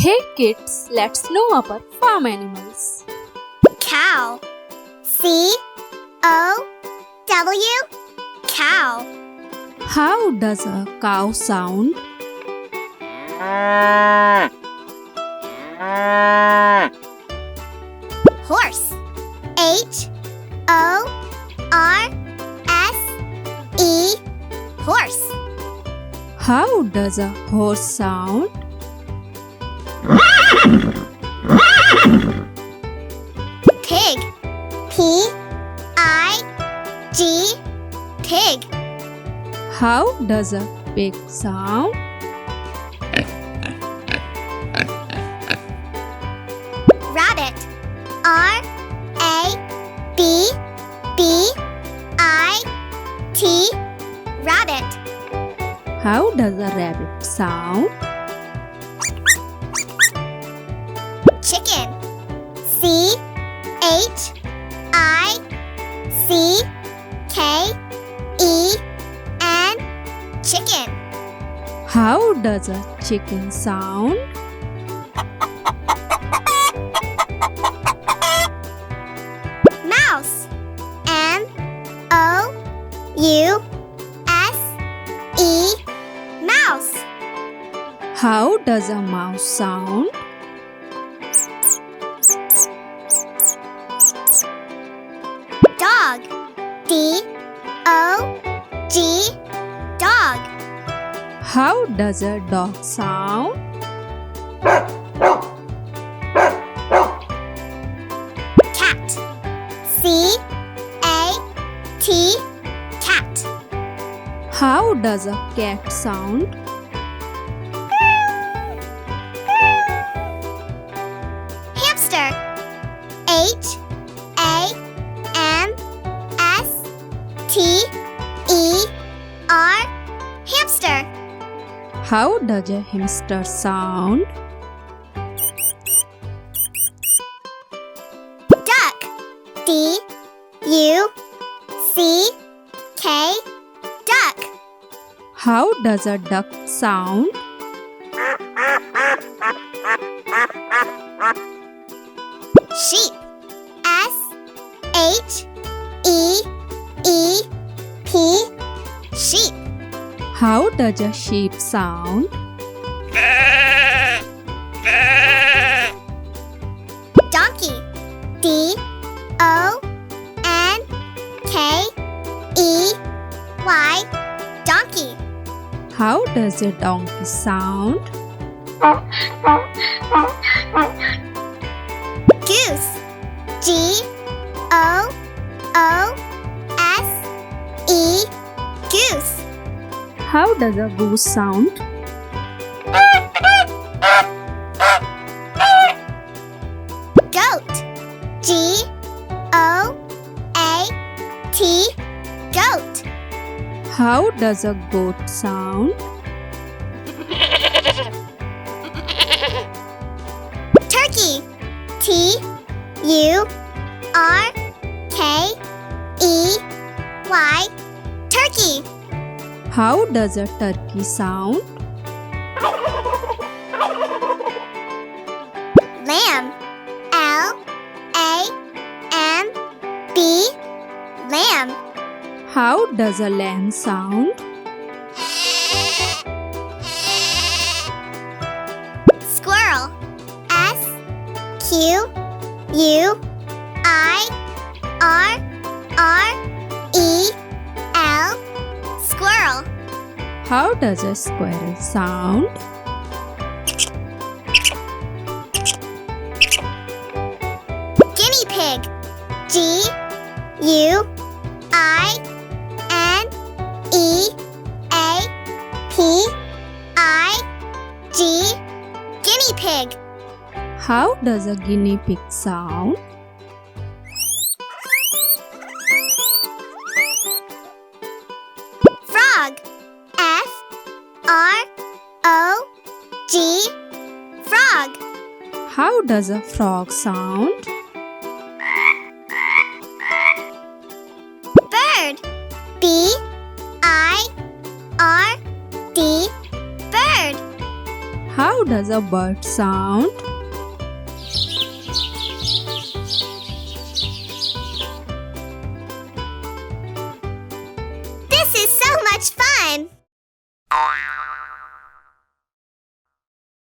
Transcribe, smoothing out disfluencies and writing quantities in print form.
Hey kids, let's know about farm animals. Cow. C-O-W. Cow. How does a cow sound? Horse. H-O-R-S-E. Horse. How does a horse sound? Pig. P-I-G. Pig. How does a pig sound? Rabbit. R-A-B-B-I-T. Rabbit. How does a rabbit sound? Chicken. C-H-I-C-K-E-N. Chicken. How does a chicken sound? Mouse. M-O-U-S-E. Mouse. How does a mouse sound? Dog. D-O-G. Dog. How does a dog sound? Cat. C-A-T. Cat. How does a cat sound? Hamster. H-A-M-S-T-E-R. Hamster. How does a hamster sound? Duck. D-U-C-K. Duck. How does a duck sound? Sheep. S-H-E-E-P. Sheep. How does a sheep sound? Donkey. D-O-N-K-E-Y. Donkey. How does a donkey sound? Goose. G-O-O-S-E. Goose. How does a goose sound? Goat. G-O-A-T. Goat. How does a goat sound? Turkey. T-U-R-K-E-Y. Turkey. How does a turkey sound? Lamb. L-A-M-B. Lamb. How does a lamb sound? Squirrel. S-Q-U-I-R-R-E-L. Squirrel. How does a squirrel sound? Guinea pig. G-U-I-N-E-A-P-I-G. Guinea pig. How does a guinea pig sound? Frog. F-R-O-G. Frog. How does a frog sound? Bird. B-I-R-D. Bird. How does a bird sound? This is so much fun!